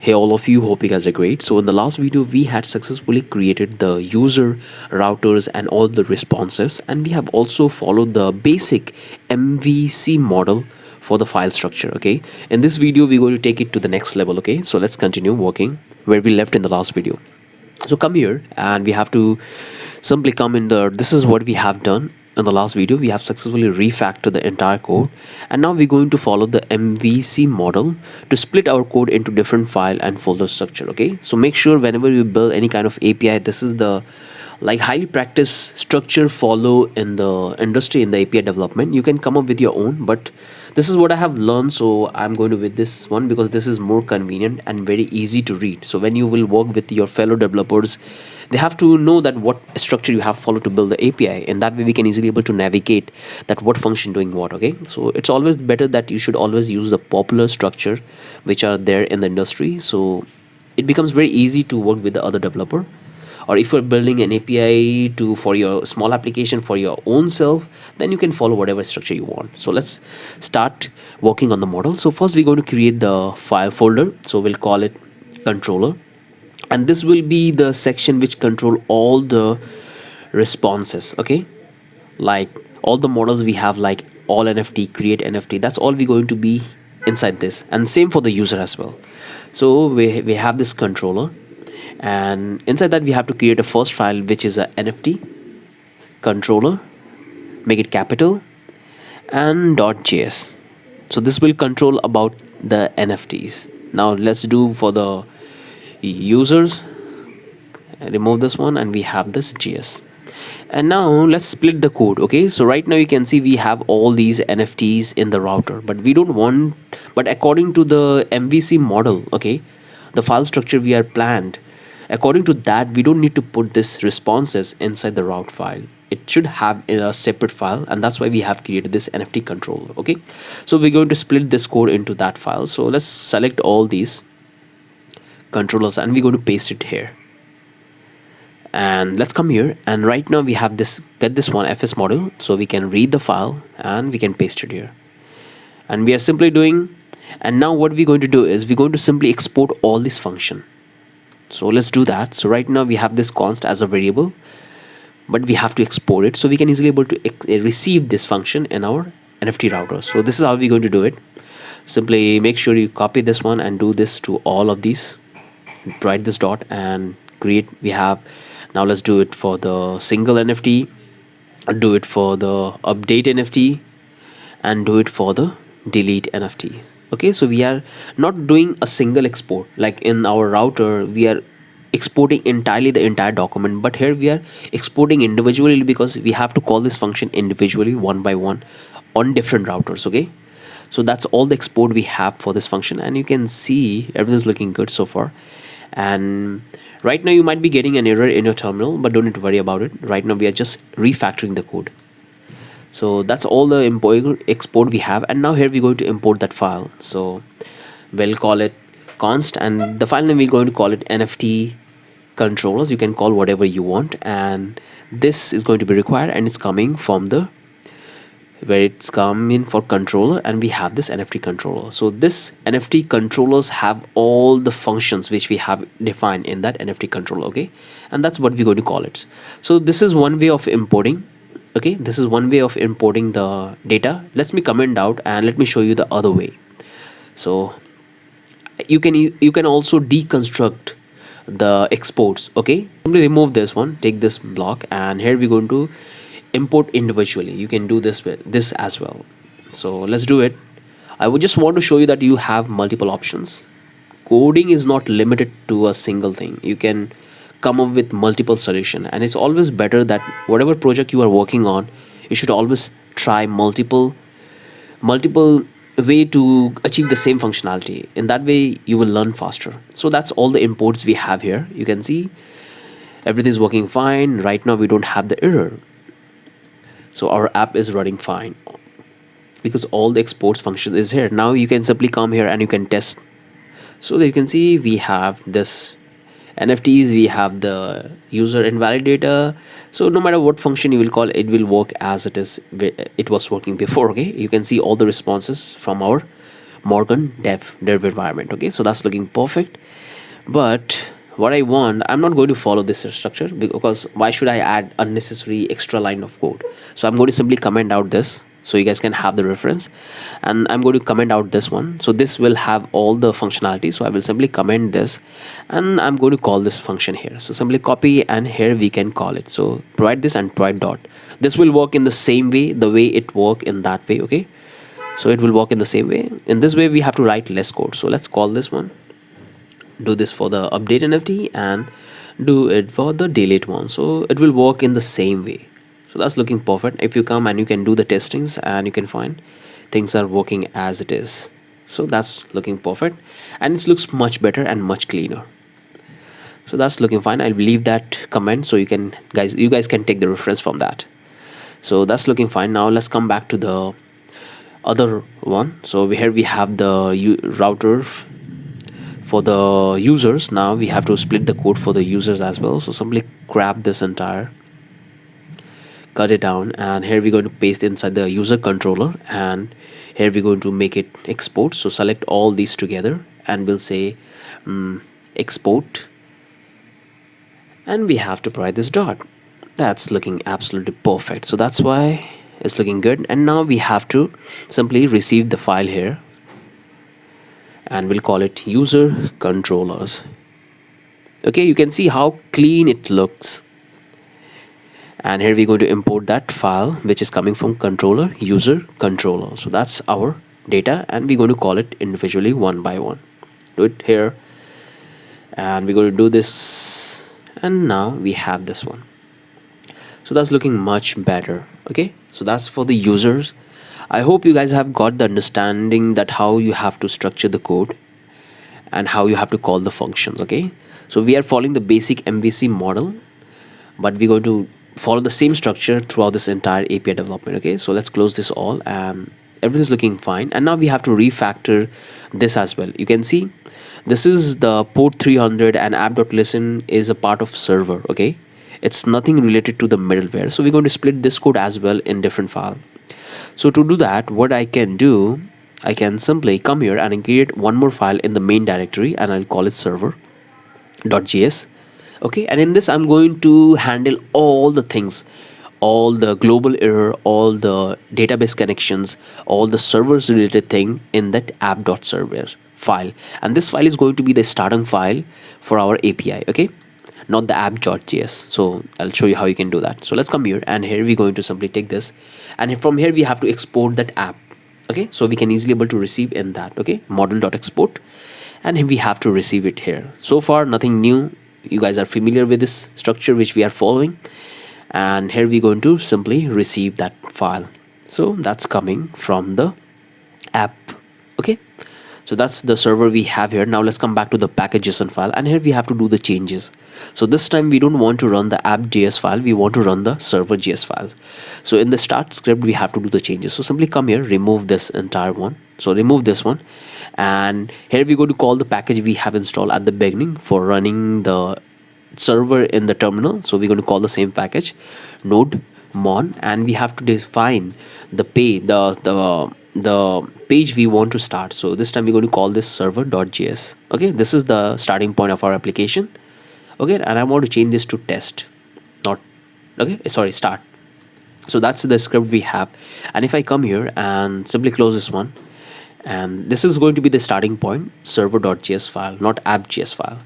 Hey all of you, hope you guys are great. So in the last video we had successfully created the user routers and all the responsives, and we have also followed the basic MVC model for the file structure. Okay, in this video we're going to take it to the next level. Okay, so let's continue working where we left in the last video. So come here and we have to simply come in the, this is what we have done in the last video. We have successfully refactored the entire code, and now we're going to follow the MVC model to split our code into different file and folder structure. Okay, so make sure whenever you build any kind of API, this is the like highly practiced structure follow in the industry in the API development. You can come up with your own, but this is what I have learned, so I'm going to with this one because this is more convenient and very easy to read. So when you will work with your fellow developers, they have to know that what structure you have followed to build the API, and that way we can easily able to navigate that what function doing what. Okay, so it's always better that you should always use the popular structure which are there in the industry, so it becomes very easy to work with the other developer. Or if you're building an API to for your small application for your own self, then you can follow whatever structure you want. So let's start working on the model. So first we're going to create the file folder, so we'll call it controller, and this will be the section which control all the responses. Okay, like all the models we have, like all NFT, create NFT, that's all we're going to be inside this, and same for the user as well. So we have this controller, and inside that we have to create a first file which is a NFT controller, make it capital, and .js. So this will control about the NFTs. Now let's do for the users, remove this one, and we have this JS. And now let's split the code. Okay, so right now you can see we have all these NFTs in the router, but we don't want, but according to the MVC model, okay, the file structure we are planned, according to that we don't need to put this responses inside the route file. It should have in a separate file, and that's why we have created this NFT controller. Okay, so we're going to split this code into that file. So let's select all these controllers and we're going to paste it here, and let's come here, and right now we have this, get this one fs model, so we can read the file and we can paste it here, and we are simply doing, and now what we're going to do is we're going to simply export all this function. So let's do that. So right now we have this const as a variable, but we have to export it so we can easily able to receive this function in our NFT router. So this is how we're going to do it. Simply make sure you copy this one and do this to all of these, write this dot and create. We have, now let's do it for the single NFT, do it for the update NFT, and do it for the delete NFT. Okay, so we are not doing a single export like in our router. We are exporting entirely the entire document, but here we are exporting individually because we have to call this function individually one by one on different routers. Okay, so that's all the export we have for this function, and you can see everything's looking good so far. And right now you might be getting an error in your terminal, but don't need to worry about it. Right now we are just refactoring the code. So that's all the export we have, and now here we're going to import that file. So we'll call it const, and the file name we're going to call it NFT controllers. You can call whatever you want, and this is going to be required, and it's coming from the where it's coming for controller, and we have this NFT controller. So this NFT controllers have all the functions which we have defined in that NFT controller. Okay, and that's what we're going to call it. So this is one way of importing. Okay, this is one way of importing the data. Let me comment out and let me show you the other way. So you can also deconstruct the exports. Okay, simply remove this one, take this block, and here we're going to import individually. You can do this with this as well. So let's do it. I would just want to show you that you have multiple options. Coding is not limited to a single thing. You can come up with multiple solution, and it's always better that whatever project you are working on, you should always try multiple way to achieve the same functionality. In that way you will learn faster. So that's all the imports we have here. You can see everything is working fine. Right now we don't have the error, so our app is running fine because all the exports function is here. Now you can simply come here and you can test. So you can see we have this NFTs, we have the user invalid data. So no matter what function you will call, it will work as it was working before. Okay, you can see all the responses from our Morgan dev environment. Okay, so that's looking perfect. But what I want, I'm not going to follow this structure, because why should I add unnecessary extra line of code? So I'm going to simply comment out this so you guys can have the reference, and I'm going to comment out this one. So this will have all the functionality, so I will simply comment this, and I'm going to call this function here. So simply copy, and here we can call it. So provide this and provide dot. This will work in the same way, the way it worked in that way. Okay, so it will work in the same way. In this way we have to write less code. So let's call this one, do this for the update NFT, and do it for the delete one. So it will work in the same way. So that's looking perfect. If you come and you can do the testings, and you can find things are working as it is. So that's looking perfect, and it looks much better and much cleaner. So that's looking fine. I'll leave that comment so you guys can take the reference from that. So that's looking fine. Now let's come back to the other one. So here we have the router for the users. Now we have to split the code for the users as well. So simply grab this entire, cut it down, and here we're going to paste inside the user controller, and here we're going to make it export. So select all these together, and we'll say export, and we have to provide this dot. That's looking absolutely perfect. So that's why it's looking good. And now we have to simply receive the file here, and we'll call it user controllers. Okay, you can see how clean it looks. And here we're going to import that file which is coming from controller, user controller. So that's our data, and we're going to call it individually one by one. Do it here, and we're going to do this, and now we have this one. So that's looking much better. Okay, so that's for the users. I hope you guys have got the understanding that how you have to structure the code and how you have to call the functions. Okay, so we are following the basic MVC model, but we're going to follow the same structure throughout this entire API development. Okay, so let's close this all, and everything's looking fine. And now we have to refactor this as well. You can see this is the port 300, and app.listen is a part of server. Okay, it's nothing related to the middleware. So we're going to split this code as well in different file. So to do that, what I can do, I can simply come here and create one more file in the main directory, and I'll call it server.js. Okay, and in this I'm going to handle all the things, all the global error, all the database connections, all the servers related thing in that app.server file. And this file is going to be the starting file for our API. Okay, not the app.js. So I'll show you how you can do that. So let's come here, and here we're going to simply take this, and from here we have to export that app. Okay, so we can easily able to receive in that. Okay, model.export, and we have to receive it here. So far nothing new. You guys are familiar with this structure which we are following, and here we're going to simply receive that file. So that's coming from the app. Okay, so that's the server we have here. Now let's come back to the package.json file, and here we have to do the changes. So this time we don't want to run the app.js file, we want to run the server.js file. So in the start script we have to do the changes. So simply come here, remove this entire one. So remove this one, and here we go to call the package we have installed at the beginning for running the server in the terminal. So we're going to call the same package, node mon, and we have to define the the page we want to start. So this time we're going to call this server.js. Okay, this is the starting point of our application. Okay, and I want to change this to test, not okay, sorry, start. So that's the script we have. And if I come here and simply close this one, and this is going to be the starting point, server.js file, not app.js file.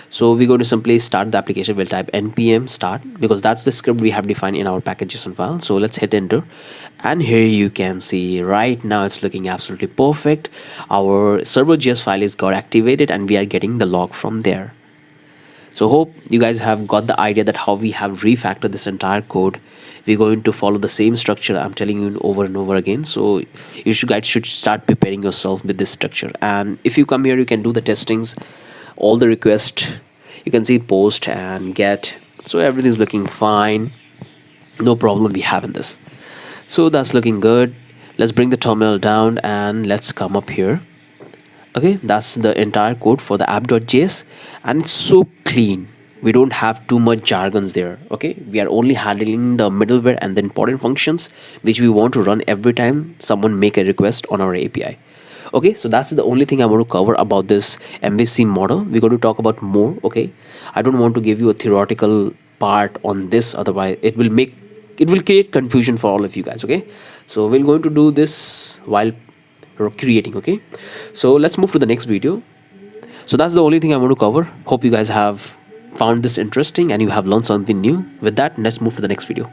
So we're going to simply start the application. We'll type npm start, because that's the script we have defined in our package.json file. So let's hit enter, and here you can see right now it's looking absolutely perfect. Our server.js file is got activated, and we are getting the log from there. So hope you guys have got the idea that how we have refactored this entire code. We're going to follow the same structure I'm telling you over and over again. So you guys should start preparing yourself with this structure. And if you come here, you can do the testings, all the requests. You can see post and get. So everything's looking fine. No problem we have in this. So that's looking good. Let's bring the terminal down, and let's come up here. Okay, that's the entire code for the app.js, and it's so clean. We don't have too much jargons there. Okay, we are only handling the middleware and the important functions which we want to run every time someone make a request on our API. Okay, so that's the only thing I want to cover about this MVC model. We're going to talk about more. Okay, I don't want to give you a theoretical part on this, otherwise it will create confusion for all of you guys. Okay, so we're going to do this while creating. Okay, so let's move to the next video. So that's the only thing I want to cover. Hope you guys have found this interesting and you have learned something new. With that, let's move to the next video.